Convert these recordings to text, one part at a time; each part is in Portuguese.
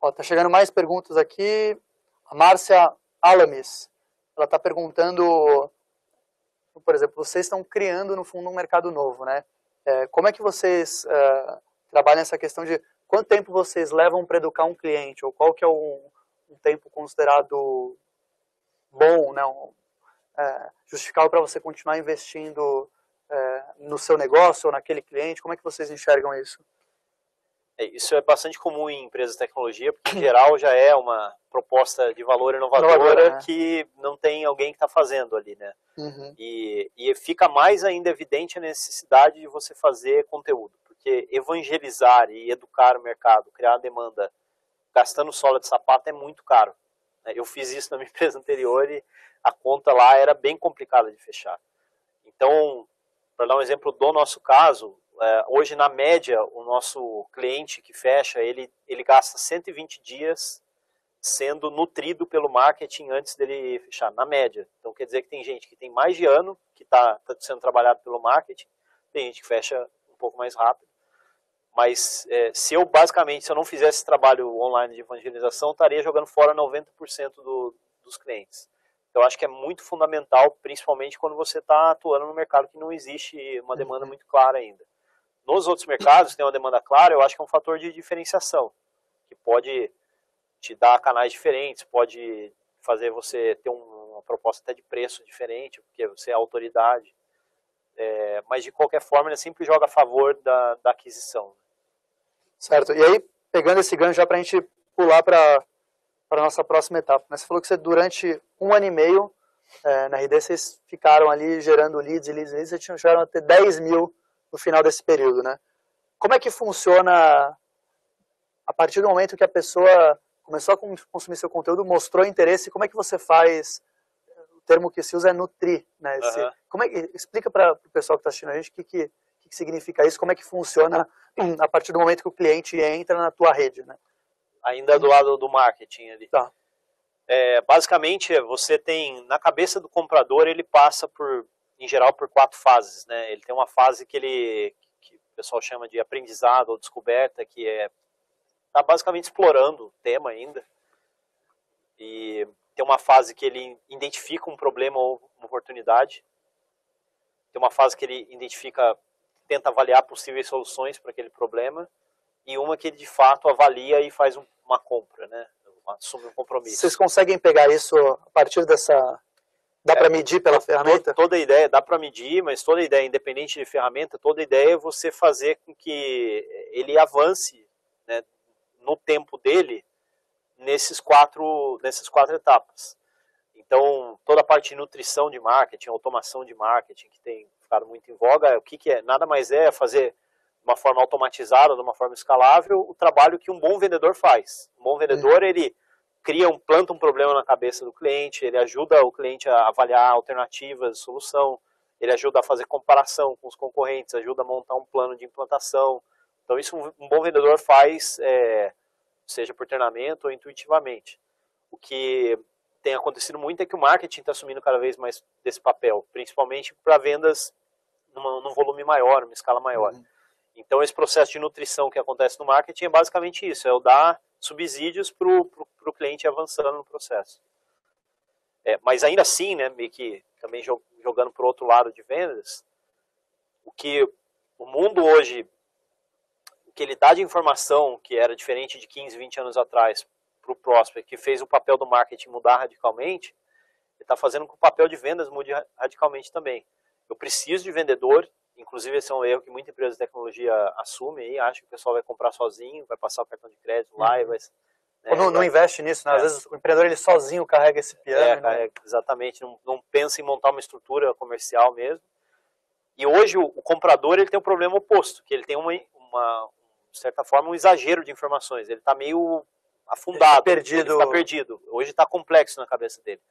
Ó, tá chegando mais perguntas aqui. A Márcia Alamis, ela está perguntando, por exemplo, vocês estão criando, no fundo, um mercado novo, né? Como é que vocês trabalham essa questão de quanto tempo vocês levam para educar um cliente? Ou qual que é um tempo considerado bom, né? Justificável para você continuar investindo no seu negócio ou naquele cliente? Como é que vocês enxergam isso? Isso é bastante comum em empresas de tecnologia, porque em geral já é uma proposta de valor inovadora, né? Que não tem alguém que está fazendo ali, né? Uhum. E fica mais ainda evidente a necessidade de você fazer conteúdo, porque evangelizar e educar o mercado, criar demanda, gastando sola de sapato é muito caro. Eu fiz isso na minha empresa anterior e a conta lá era bem complicada de fechar. Então, para dar um exemplo do nosso caso, hoje, na média, o nosso cliente que fecha, ele gasta 120 dias sendo nutrido pelo marketing antes dele fechar, na média. Então, quer dizer que tem gente que tem mais de ano que está sendo trabalhado pelo marketing, tem gente que fecha um pouco mais rápido. Mas se eu não fizesse esse trabalho online de evangelização, estaria jogando fora 90% dos clientes. Então, eu acho que é muito fundamental, principalmente quando você está atuando no mercado que não existe uma demanda muito clara ainda. Nos outros mercados, que tem uma demanda clara, eu acho que é um fator de diferenciação, que pode te dar canais diferentes, pode fazer você ter uma proposta até de preço diferente, porque você é autoridade. Mas, de qualquer forma, ele sempre joga a favor da aquisição. Certo. E aí, pegando esse gancho já para a gente pular para a nossa próxima etapa. Você falou que você, durante 1 ano e meio, na RD, vocês ficaram ali gerando leads, vocês chegaram a ter 10 mil no final desse período, né? Como é que funciona a partir do momento que a pessoa começou a consumir seu conteúdo, mostrou interesse, como é que você faz? O termo que se usa é nutrir, né? Explica para o pessoal que está assistindo a gente o que significa isso, como é que funciona a partir do momento que o cliente entra na tua rede, né? Ainda do lado do marketing ali. Tá. Basicamente, você tem, na cabeça do comprador, ele passa em geral, por 4 fases, né? Ele tem uma fase que o pessoal chama de aprendizado ou descoberta, que está basicamente explorando o tema ainda. E tem uma fase que ele identifica um problema ou uma oportunidade. Tem uma fase que ele tenta avaliar possíveis soluções para aquele problema. E uma que ele, de fato, avalia e faz uma compra, né? Assume um compromisso. Vocês conseguem pegar isso a partir dessa... Dá para medir pela ferramenta? Toda ideia dá para medir, mas toda ideia, independente de ferramenta, toda ideia é você fazer com que ele avance, né, no tempo dele nessas quatro etapas. Então, toda a parte de nutrição de marketing, automação de marketing, que tem ficado muito em voga, o que é? Nada mais é fazer de uma forma automatizada, de uma forma escalável, o trabalho que um bom vendedor faz. Um bom vendedor, ele planta um problema na cabeça do cliente, ele ajuda o cliente a avaliar alternativas de solução, ele ajuda a fazer comparação com os concorrentes, ajuda a montar um plano de implantação. Então, isso um bom vendedor faz, seja por treinamento ou intuitivamente. O que tem acontecido muito é que o marketing está assumindo cada vez mais desse papel, principalmente para vendas num volume maior, numa escala maior. Então, esse processo de nutrição que acontece no marketing é basicamente isso, é o dar subsídios para o cliente avançando no processo. Mas ainda assim, né, meio que também jogando para o outro lado de vendas, o que o mundo hoje, o que ele dá de informação, que era diferente de 15, 20 anos atrás, para o prospect, que fez o papel do marketing mudar radicalmente, ele está fazendo com que o papel de vendas mude radicalmente também. Eu preciso de vendedor, inclusive esse é um erro que muita empresa de tecnologia assume, aí, acha que o pessoal vai comprar sozinho, vai passar o cartão de crédito lá e vai... Ou não investe nisso, né? Às vezes o empreendedor ele sozinho carrega esse piano. Exatamente, não pensa em montar uma estrutura comercial mesmo. E hoje o comprador ele tem um problema oposto, que ele tem de certa forma, um exagero de informações. Ele está meio afundado, ele está perdido. Hoje está complexo na cabeça dele.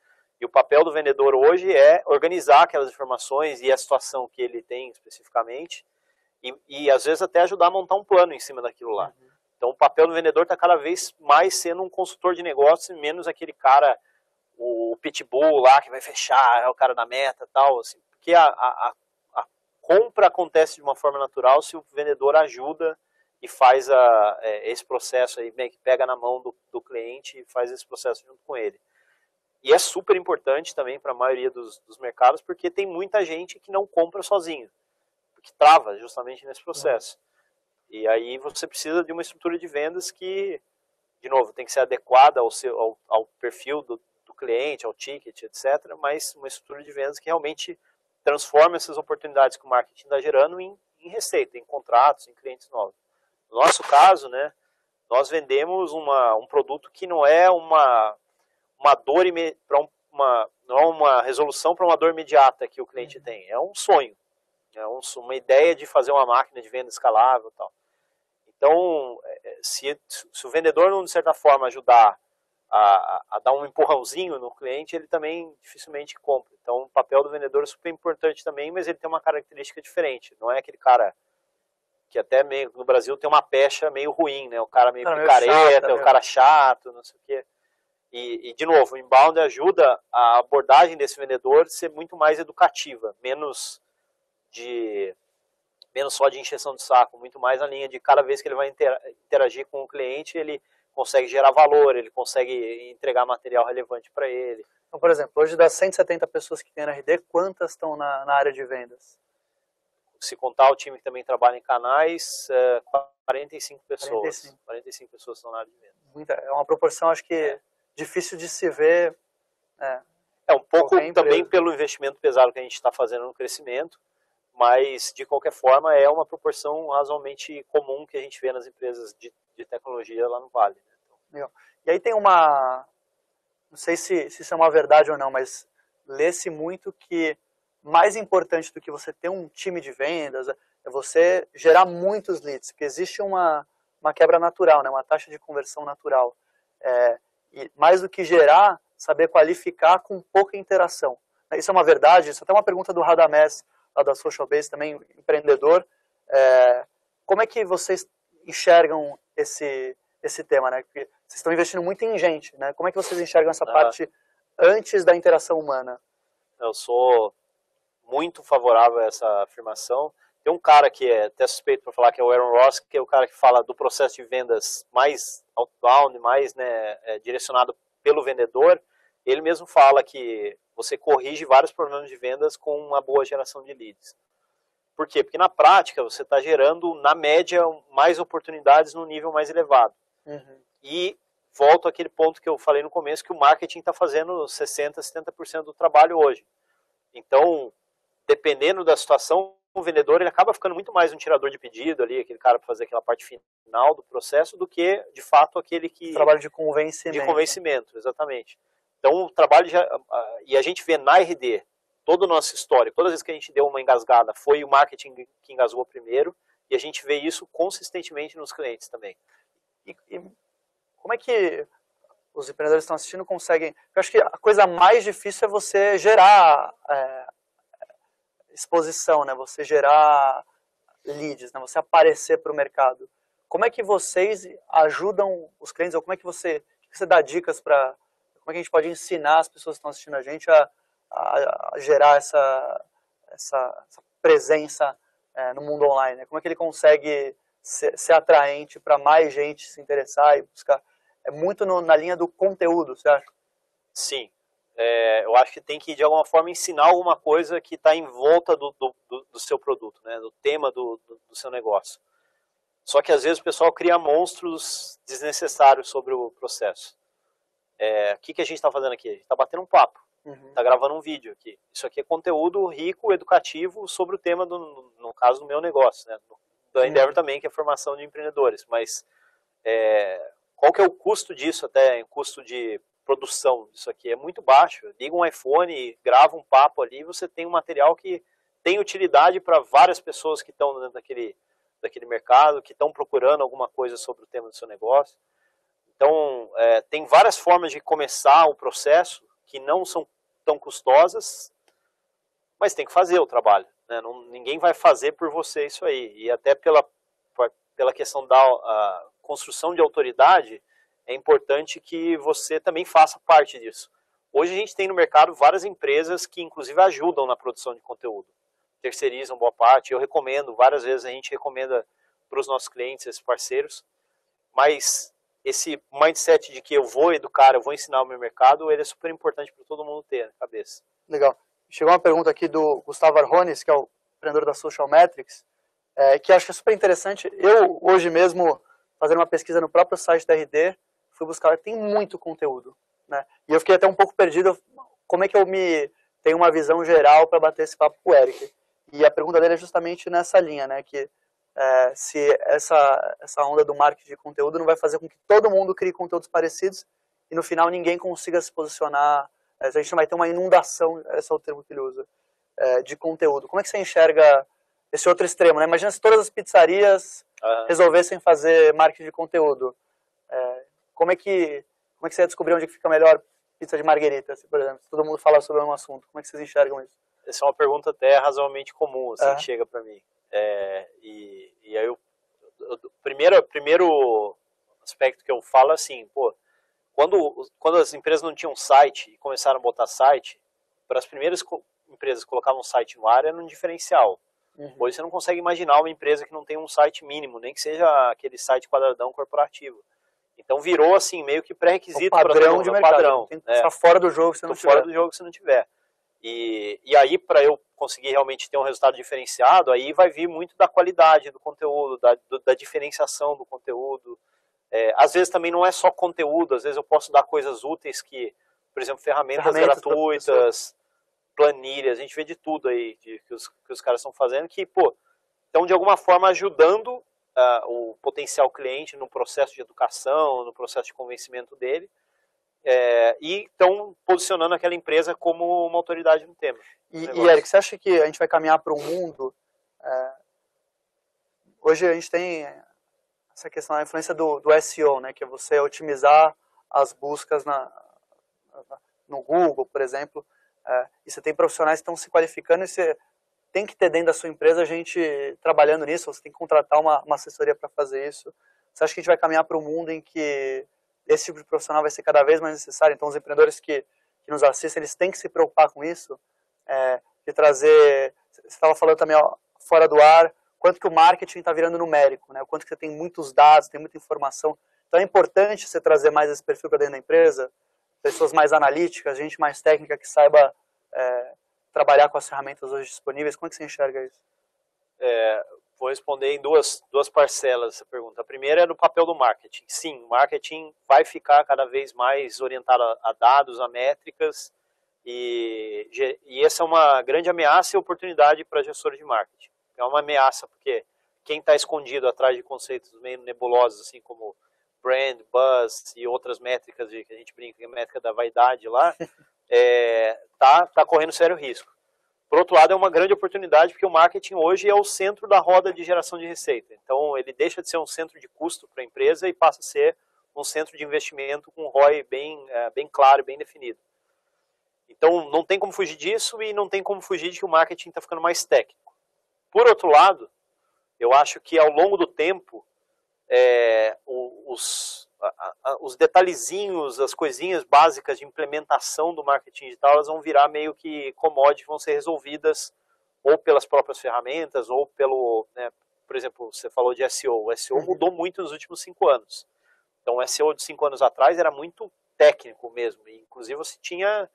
E o papel do vendedor hoje é organizar aquelas informações e a situação que ele tem especificamente e às vezes até ajudar a montar um plano em cima daquilo lá. Então o papel do vendedor está cada vez mais sendo um consultor de negócio e menos aquele cara, o pitbull lá que vai fechar, é o cara da meta e tal. Assim, porque a compra acontece de uma forma natural se o vendedor ajuda e faz esse processo aí, meio que pega na mão do cliente e faz esse processo junto com ele. E é super importante também para a maioria dos mercados, porque tem muita gente que não compra sozinho, que trava justamente nesse processo. E aí você precisa de uma estrutura de vendas que, de novo, tem que ser adequada ao perfil do cliente, ao ticket, etc. Mas uma estrutura de vendas que realmente transforma essas oportunidades que o marketing está gerando em receita, em contratos, em clientes novos. No nosso caso, né, nós vendemos um produto que não é uma dor não é uma resolução para uma dor imediata que o cliente tem. É um sonho. É uma ideia de fazer uma máquina de venda escalável e tal. Então, se o vendedor não, de certa forma, ajudar a dar um empurrãozinho no cliente, ele também dificilmente compra. Então, o papel do vendedor é super importante também, mas ele tem uma característica diferente. Não é aquele cara que até meio, no Brasil tem uma pecha meio ruim, né? O cara meio picareta, chato, o cara chato, não sei o quê. E, de novo, o inbound ajuda a abordagem desse vendedor a ser muito mais educativa, menos só de encheção de saco, muito mais na linha de cada vez que ele vai interagir com o cliente, ele consegue gerar valor, ele consegue entregar material relevante para ele. Então, por exemplo, hoje das 170 pessoas que tem na RD, quantas estão na área de vendas? Se contar o time que também trabalha em canais, 45 pessoas. 45 pessoas estão na área de vendas. É uma proporção, acho que difícil de se ver. Um pouco também pelo investimento pesado que a gente está fazendo no crescimento, mas, de qualquer forma, é uma proporção razoavelmente comum que a gente vê nas empresas de tecnologia lá no Vale. Né? E aí tem não sei se isso é uma verdade ou não, mas lê-se muito que mais importante do que você ter um time de vendas é você gerar muitos leads, porque existe uma quebra natural, né? Uma taxa de conversão natural. E mais do que gerar, saber qualificar com pouca interação. Isso é uma verdade? Isso é até uma pergunta do Radamés, lá da Social Base, também empreendedor. Como é que vocês enxergam esse tema, né? Porque vocês estão investindo muito em gente, né? Como é que vocês enxergam essa parte antes da interação humana? Eu sou muito favorável a essa afirmação. Tem um cara que é até suspeito para falar, que é o Aaron Ross, que é o cara que fala do processo de vendas mais outbound, mais direcionado pelo vendedor. Ele mesmo fala que você corrige vários problemas de vendas com uma boa geração de leads. Por quê? Porque na prática você está gerando, na média, mais oportunidades no nível mais elevado. E volto àquele ponto que eu falei no começo, que o marketing está fazendo 60%, 70% do trabalho hoje. Então, dependendo da situação, o vendedor ele acaba ficando muito mais um tirador de pedido ali, aquele cara para fazer aquela parte final do processo, do que, de fato, aquele que... Trabalho de convencimento. De convencimento, exatamente. Então, o trabalho e a gente vê na RD, todo o nosso histórico, todas as vezes que a gente deu uma engasgada, foi o marketing que engasgou primeiro, e a gente vê isso consistentemente nos clientes também. E como é que os empreendedores que estão assistindo conseguem... Eu acho que a coisa mais difícil é você gerar exposição, né? Você gerar leads, né? Você aparecer para o mercado. Como é que vocês ajudam os clientes, ou como é que você dá dicas para... Como é que a gente pode ensinar as pessoas que estão assistindo a gente a gerar essa presença no mundo online? Né? Como é que ele consegue ser atraente para mais gente se interessar e buscar? É muito na linha do conteúdo, você acha? Sim. Eu acho que tem que, de alguma forma, ensinar alguma coisa que está em volta do seu produto, né? Do tema do seu negócio. Só que, às vezes, o pessoal cria monstros desnecessários sobre o processo. O que a gente está fazendo aqui? A gente está batendo um papo, está gravando um vídeo aqui. Isso aqui é conteúdo rico, educativo sobre o tema, no caso do meu negócio, né? Da Endeavor também, que é formação de empreendedores. Mas qual que é o custo disso até, o custo de produção disso aqui? É muito baixo. Liga um iPhone, grava um papo ali, você tem um material que tem utilidade para várias pessoas que estão dentro daquele mercado, que estão procurando alguma coisa sobre o tema do seu negócio. Então, tem várias formas de começar o processo que não são tão custosas, mas tem que fazer o trabalho. Né? Ninguém vai fazer por você isso aí. E até pela questão da construção de autoridade, é importante que você também faça parte disso. Hoje a gente tem no mercado várias empresas que inclusive ajudam na produção de conteúdo. Terceirizam boa parte. Eu recomendo, várias vezes a gente recomenda para os nossos clientes, esses parceiros, mas esse mindset de que eu vou educar, eu vou ensinar o meu mercado, ele é super importante para todo mundo ter na cabeça. Legal. Chegou uma pergunta aqui do Gustavo Arrones, que é o empreendedor da Social Metrics, que acho que é super interessante. Eu, hoje mesmo, fazendo uma pesquisa no próprio site da RD, fui buscar, tem muito conteúdo, né? E eu fiquei até um pouco perdido, como é que eu tenho uma visão geral para bater esse papo com o Eric. E a pergunta dele é justamente nessa linha, né? Que se essa onda do marketing de conteúdo não vai fazer com que todo mundo crie conteúdos parecidos e no final ninguém consiga se posicionar, a gente não vai ter uma inundação, esse é o termo que ele usa, de conteúdo. Como é que você enxerga esse outro extremo, né? Imagina se todas as pizzarias resolvessem fazer marketing de conteúdo. Como é que você ia descobrir onde fica melhor pizza de marguerita, por exemplo? Se todo mundo fala sobre um assunto, como é que vocês enxergam isso? Essa é uma pergunta até razoavelmente comum, assim, que chega para mim. E aí, o primeiro aspecto que eu falo é assim, pô, quando as empresas não tinham site e começaram a botar site, para as primeiras empresas que colocavam um site no ar era um diferencial. Hoje você não consegue imaginar uma empresa que não tem um site mínimo, nem que seja aquele site quadradão corporativo. Então virou assim, meio que pré-requisito para todo mundo, padrão. Tem que estar fora do jogo se você não tiver. Fora do jogo se não tiver. E aí, para eu conseguir realmente ter um resultado diferenciado, aí vai vir muito da qualidade do conteúdo, da diferenciação do conteúdo. Às vezes também não é só conteúdo, às vezes eu posso dar coisas úteis que, por exemplo, ferramentas gratuitas, planilhas, a gente vê de tudo aí que os caras estão fazendo, que, pô, estão de alguma forma ajudando o potencial cliente no processo de educação, no processo de convencimento dele, e estão posicionando aquela empresa como uma autoridade no tema. E Eric, você acha que a gente vai caminhar para um mundo... hoje a gente tem essa questão da influência do SEO, né, que é você otimizar as buscas no Google, por exemplo, e você tem profissionais que estão se qualificando e você tem que ter dentro da sua empresa gente trabalhando nisso, você tem que contratar uma assessoria para fazer isso. Você acha que a gente vai caminhar para um mundo em que esse tipo de profissional vai ser cada vez mais necessário? Então os empreendedores que nos assistem, eles têm que se preocupar com isso, de trazer... Você estava falando também, fora do ar, quanto que o marketing está virando numérico, né? O quanto que você tem muitos dados, tem muita informação. Então é importante você trazer mais esse perfil para dentro da empresa, pessoas mais analíticas, gente mais técnica que saiba trabalhar com as ferramentas hoje disponíveis. Como é que você enxerga isso? Vou responder em duas parcelas essa pergunta. A primeira é no papel do marketing. Sim, o marketing vai ficar cada vez mais orientado a dados, a métricas, e essa é uma grande ameaça e oportunidade para gestores de marketing. É uma ameaça porque quem está escondido atrás de conceitos meio nebulosos, assim como brand, buzz e outras métricas que a gente brinca, que é a métrica da vaidade lá, tá correndo sério risco. Por outro lado, é uma grande oportunidade porque o marketing hoje é o centro da roda de geração de receita. Então, ele deixa de ser um centro de custo para a empresa e passa a ser um centro de investimento com um ROI bem claro e bem definido. Então, não tem como fugir disso e não tem como fugir de que o marketing está ficando mais técnico. Por outro lado, eu acho que ao longo do tempo, os detalhezinhos, as coisinhas básicas de implementação do marketing digital, elas vão virar meio que commodity, vão ser resolvidas ou pelas próprias ferramentas ou pelo, né, por exemplo, você falou de SEO. O SEO mudou muito nos últimos 5 anos. Então, o SEO de 5 anos atrás era muito técnico mesmo. E, inclusive, você tinha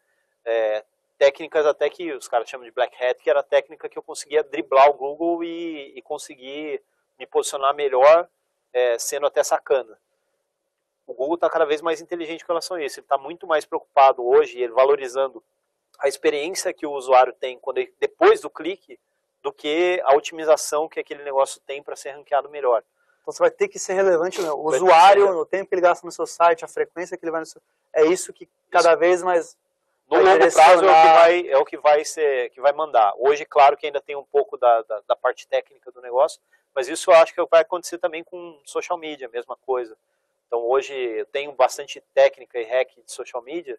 técnicas até que os caras chamam de black hat, que era a técnica que eu conseguia driblar o Google e conseguir me posicionar melhor, sendo até sacana. O Google está cada vez mais inteligente com relação a isso. Ele está muito mais preocupado hoje, ele valorizando a experiência que o usuário tem depois do clique, do que a otimização que aquele negócio tem para ser ranqueado melhor. Então você vai ter que ser relevante, né? O usuário, no tempo que ele gasta no seu site, a frequência que ele vai no seu... É isso que cada vez mais... No longo prazo é o que vai mandar. Hoje, claro que ainda tem um pouco da parte técnica do negócio, mas isso eu acho que vai acontecer também com social media, a mesma coisa. Então hoje eu tenho bastante técnica e hack de social media,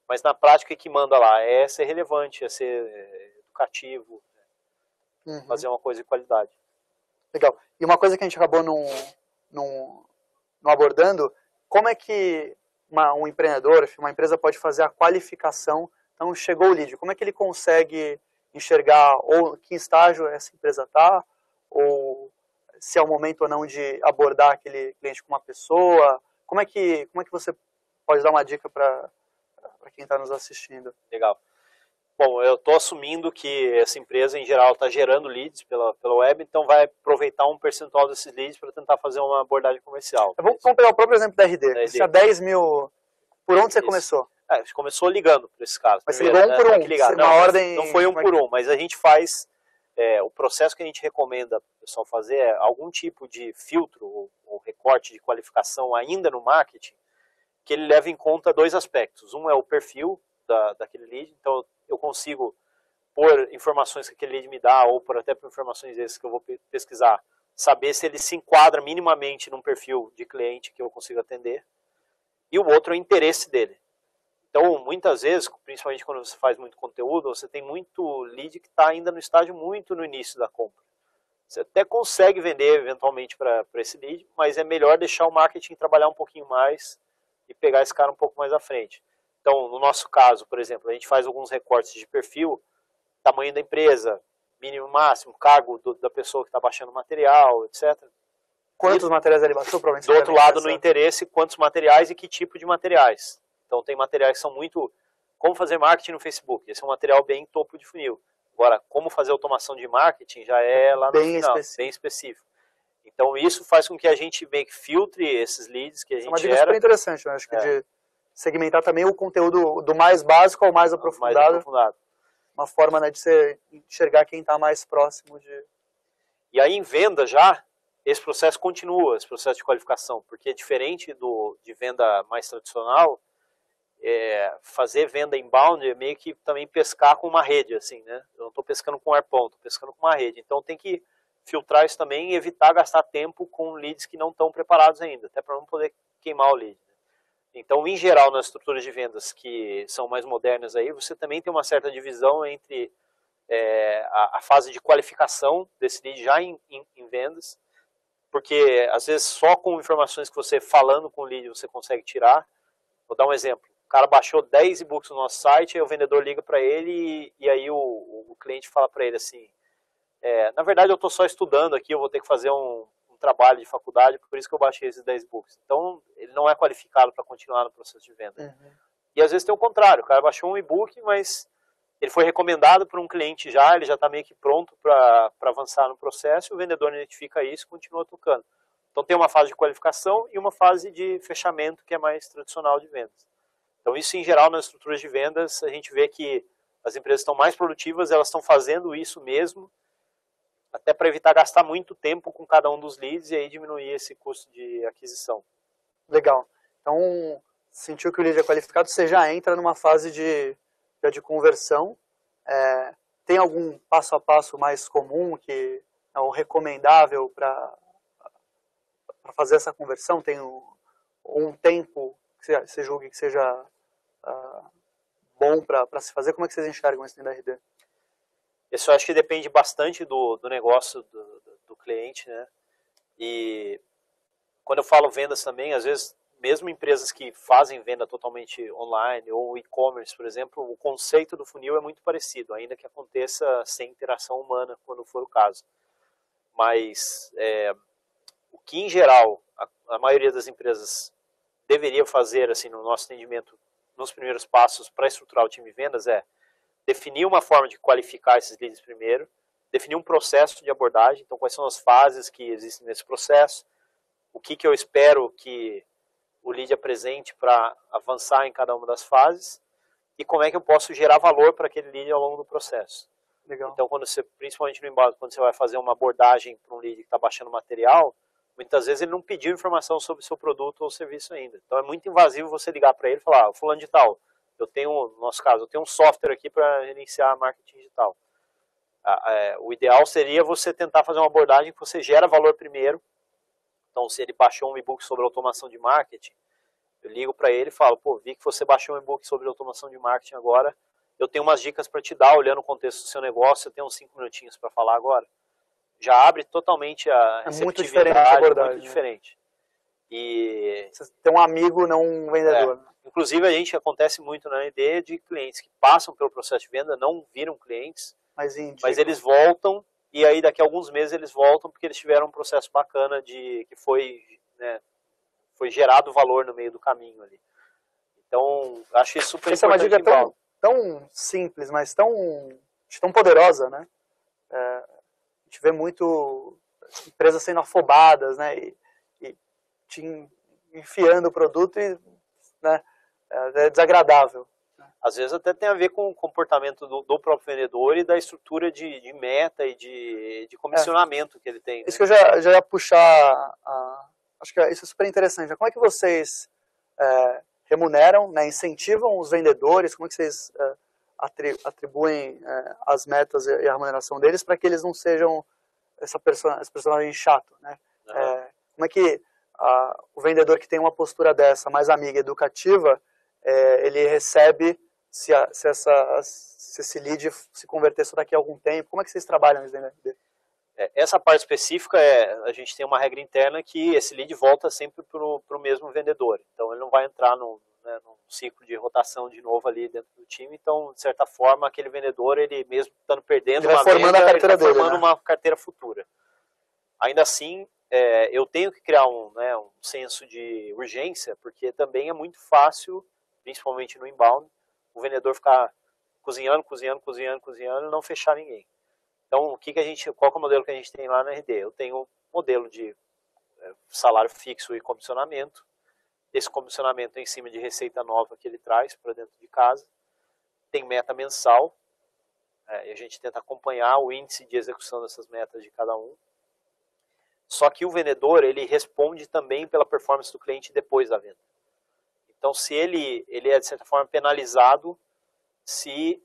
mas na prática o que manda lá é ser relevante, é ser educativo, fazer uma coisa de qualidade. Legal. E uma coisa que a gente acabou não abordando, como é que um empreendedor, uma empresa pode fazer a qualificação? Então chegou o lead, como é que ele consegue enxergar ou que estágio essa empresa está, ou se é o momento ou não de abordar aquele cliente com uma pessoa? Como é que você pode dar uma dica para quem está nos assistindo? Legal. Bom, eu estou assumindo que essa empresa, em geral, está gerando leads pela web, então vai aproveitar um percentual desses leads para tentar fazer uma abordagem comercial. Vamos pegar o próprio exemplo da RD. Você tinha 10 mil... Por onde você começou? A gente começou ligando para esses caras. Mas você ligou um por um? Não foi um por um, mas a gente faz... o processo que a gente recomenda o pessoal fazer é algum tipo de filtro ou recorte de qualificação ainda no marketing, que ele leva em conta dois aspectos. Um é o perfil daquele lead, então eu consigo, por informações que aquele lead me dá, ou até por informações essas que eu vou pesquisar, saber se ele se enquadra minimamente num perfil de cliente que eu consigo atender. E o outro é o interesse dele. Então, muitas vezes, principalmente quando você faz muito conteúdo, você tem muito lead que está ainda no estágio muito no início da compra. Você até consegue vender eventualmente para esse lead, mas é melhor deixar o marketing trabalhar um pouquinho mais e pegar esse cara um pouco mais à frente. Então, no nosso caso, por exemplo, a gente faz alguns recortes de perfil, tamanho da empresa, mínimo, máximo, cargo da pessoa que está baixando o material, etc. Quantos materiais ele baixou? Do outro lado, no interesse, quantos materiais e que tipo de materiais. Então, tem materiais que são muito... Como fazer marketing no Facebook. Esse é um material bem topo de funil. Agora, como fazer automação de marketing já é lá no final, bem específico. Então, isso faz com que a gente meio que filtre esses leads que a gente gera. É uma dica super interessante, né? Acho que de segmentar também o conteúdo do mais básico ao mais aprofundado. Uma forma, né, de você enxergar quem está mais próximo de... E aí, em venda já, esse processo continua, esse processo de qualificação, porque é diferente de venda mais tradicional. Fazer venda inbound é meio que também pescar com uma rede, assim, né? Eu não estou pescando com arpão, estou pescando com uma rede. Então tem que filtrar isso também e evitar gastar tempo com leads que não estão preparados ainda, até para não poder queimar o lead. Então, em geral, nas estruturas de vendas que são mais modernas aí, você também tem uma certa divisão entre a fase de qualificação desse lead já em vendas, porque às vezes só com informações que você falando com o lead você consegue tirar. Vou dar um exemplo. O cara baixou 10 e-books no nosso site, aí o vendedor liga para ele e aí o cliente fala para ele assim, na verdade eu estou só estudando aqui, eu vou ter que fazer um trabalho de faculdade, por isso que eu baixei esses 10 e-books. Então, ele não é qualificado para continuar no processo de venda. Uhum. E às vezes tem o contrário, o cara baixou um e-book, mas ele foi recomendado por um cliente já, ele já está meio que pronto para avançar no processo, e o vendedor identifica isso e continua tocando. Então tem uma fase de qualificação e uma fase de fechamento que é mais tradicional de vendas. Então isso em geral nas estruturas de vendas a gente vê que as empresas estão mais produtivas, elas estão fazendo isso mesmo, até para evitar gastar muito tempo com cada um dos leads e aí diminuir esse custo de aquisição. Legal. Então, sentiu que o lead é qualificado, você já entra numa fase de conversão. Tem algum passo a passo mais comum que é o recomendável para fazer essa conversão? Tem um tempo que você julgue que seja bom para se fazer? Como é que vocês enxergam isso dentro da RD? Isso eu acho que depende bastante do negócio do cliente, né? E quando eu falo vendas também, às vezes, mesmo empresas que fazem venda totalmente online ou e-commerce, por exemplo, o conceito do funil é muito parecido, ainda que aconteça sem interação humana, quando for o caso. Mas o que, em geral, a maioria das empresas deveria fazer, assim, no nosso entendimento, nos primeiros passos para estruturar o time de vendas é definir uma forma de qualificar esses leads primeiro, definir um processo de abordagem, então quais são as fases que existem nesse processo, o que eu espero que o lead apresente para avançar em cada uma das fases e como é que eu posso gerar valor para aquele lead ao longo do processo. Legal. Então, principalmente no inbound, quando você vai fazer uma abordagem para um lead que está baixando material, muitas vezes ele não pediu informação sobre o seu produto ou serviço ainda. Então é muito invasivo você ligar para ele e falar, fulano de tal, no nosso caso, eu tenho um software aqui para gerenciar marketing digital. O ideal seria você tentar fazer uma abordagem que você gera valor primeiro. Então, se ele baixou um e-book sobre automação de marketing, eu ligo para ele e falo, vi que você baixou um e-book sobre automação de marketing agora, eu tenho umas dicas para te dar, olhando o contexto do seu negócio, eu tenho uns 5 minutinhos para falar agora. Já abre totalmente a receptividade. Muito diferente a abordagem. Muito diferente. E você tem um amigo, não um vendedor. Inclusive, acontece muito na ideia de clientes que passam pelo processo de venda, não viram clientes, mas eles voltam e aí daqui a alguns meses eles voltam porque eles tiveram um processo bacana que foi, né, foi gerado valor no meio do caminho ali. Então, acho isso super Essa importante. Essa é uma dica tão simples, mas tão poderosa, né? A gente vê muito empresas sendo afobadas, né? E te enfiando o produto e, né, é desagradável. Às vezes até tem a ver com o comportamento do próprio vendedor e da estrutura de meta e de comissionamento que ele tem. Isso, né? Que eu já ia puxar, acho que isso é super interessante. Como é que vocês remuneram, né, incentivam os vendedores? Como é que vocês atribuem as metas e a remuneração deles para que eles não sejam esse personagem chato, né? Uhum. Como é que o vendedor que tem uma postura dessa, mais amiga, educativa, ele recebe se esse lead se converter só daqui a algum tempo? Como é que vocês trabalham isso dentro da RD? Essa parte específica a gente tem uma regra interna que esse lead volta sempre para o mesmo vendedor. Então ele não vai entrar num ciclo de rotação de novo ali dentro do time. Então, de certa forma, aquele vendedor, ele mesmo estando perdendo uma venda, ele está formando uma carteira futura. Ainda assim, eu tenho que criar um senso de urgência, porque também é muito fácil, principalmente no inbound, o vendedor ficar cozinhando e não fechar ninguém. Então, qual que é o modelo que a gente tem lá na RD? Eu tenho um modelo de salário fixo e comissionamento. Esse comissionamento é em cima de receita nova que ele traz para dentro de casa. Tem meta mensal. E a gente tenta acompanhar o índice de execução dessas metas de cada um. Só que o vendedor, ele responde também pela performance do cliente depois da venda. Então, se ele é, de certa forma, penalizado se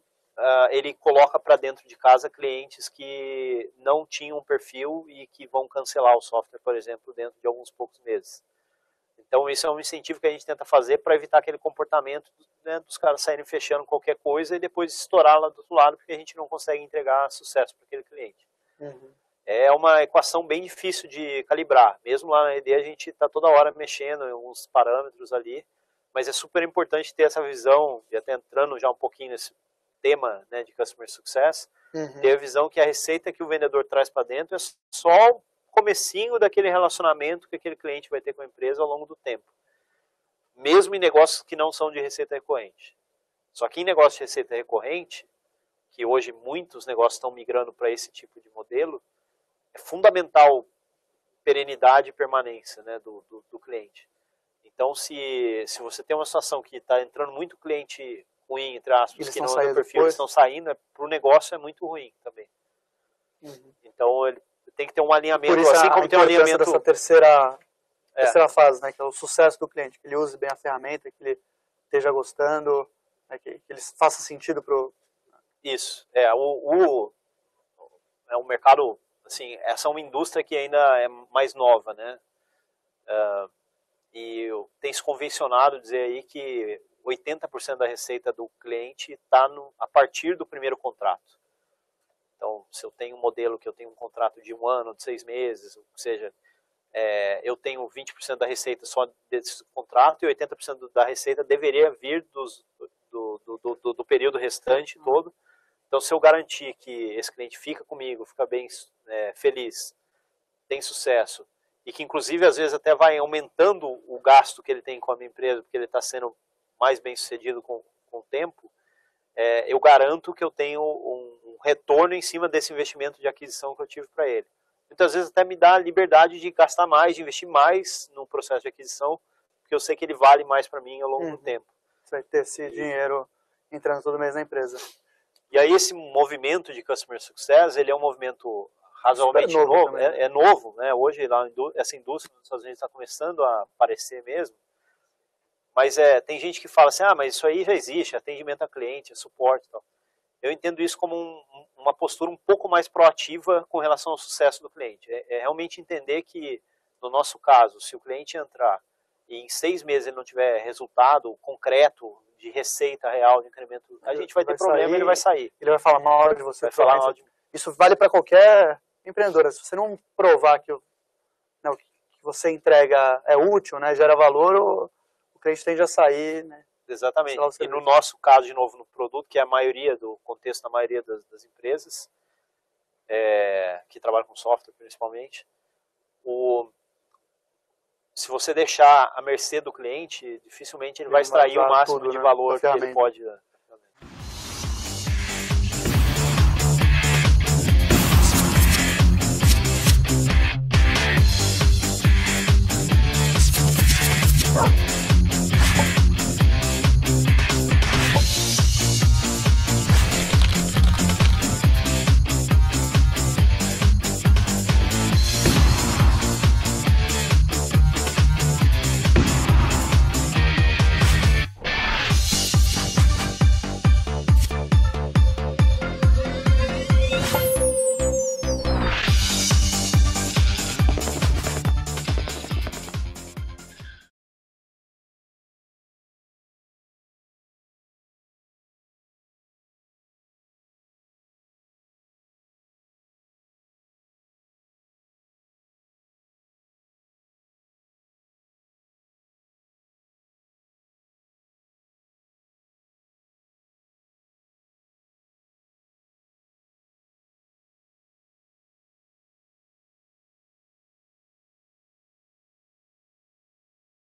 ele coloca para dentro de casa clientes que não tinham um perfil e que vão cancelar o software, por exemplo, dentro de alguns poucos meses. Então, isso é um incentivo que a gente tenta fazer para evitar aquele comportamento, né, dos caras saírem fechando qualquer coisa e depois estourar lá do outro lado, porque a gente não consegue entregar sucesso para aquele cliente. Uhum. É uma equação bem difícil de calibrar. Mesmo lá na RD, a gente está toda hora mexendo em alguns parâmetros ali, mas é super importante ter essa visão, e até entrando já um pouquinho nesse tema, né, de Customer Success, ter a visão que a receita que o vendedor traz para dentro é só o comecinho daquele relacionamento que aquele cliente vai ter com a empresa ao longo do tempo. Mesmo em negócios que não são de receita recorrente. Só que em negócio de receita recorrente, que hoje muitos negócios estão migrando para esse tipo de modelo, é fundamental perenidade e permanência, né, do cliente. Então, se você tem uma situação que está entrando muito cliente ruim, entre aspas, que não é do perfil, eles estão saindo, para o negócio é muito ruim também. Uhum. Então, ele tem que ter um alinhamento, assim como tem um alinhamento dessa terceira fase, né, que é o sucesso do cliente, que ele use bem a ferramenta, que ele esteja gostando, né, que ele faça sentido para o... Isso. O mercado, assim, essa é uma indústria que ainda é mais nova, né? E tem se convencionado dizer aí que 80% da receita do cliente está a partir do primeiro contrato. Então, se eu tenho um modelo que eu tenho um contrato de 1 ano, de 6 meses, ou seja, eu tenho 20% da receita só desse contrato e 80% da receita deveria vir do período restante todo. Então, se eu garantir que esse cliente fica comigo, fica bem feliz, tem sucesso, e que inclusive às vezes até vai aumentando o gasto que ele tem com a minha empresa, porque ele está sendo mais bem sucedido com o tempo, eu garanto que eu tenho um retorno em cima desse investimento de aquisição que eu tive para ele. Muitas vezes até me dá a liberdade de gastar mais, de investir mais no processo de aquisição, porque eu sei que ele vale mais para mim ao longo do tempo. Você vai ter esse dinheiro entrando todo mês na empresa. E aí esse movimento de Customer Success, ele é um movimento razoavelmente novo, é novo, né? Hoje lá, essa indústria nos Estados Unidos está começando a aparecer mesmo, mas tem gente que fala assim, mas isso aí já existe, atendimento a cliente, suporte e tal. Eu entendo isso como uma postura um pouco mais proativa com relação ao sucesso do cliente. É realmente entender que, no nosso caso, se o cliente entrar e em 6 meses ele não tiver resultado concreto de receita real, de incremento, a gente vai ter problema e ele vai sair. Ele vai falar mal de você. Isso vale para qualquer empreendedor. Se você não provar que o que você entrega é útil, né, gera valor, o cliente tende a sair, né? Exatamente. E no nosso caso, de novo, no produto, que é a maioria do contexto da maioria das empresas, que trabalha com software principalmente, se você deixar à mercê do cliente, dificilmente ele vai extrair o máximo de valor que ele pode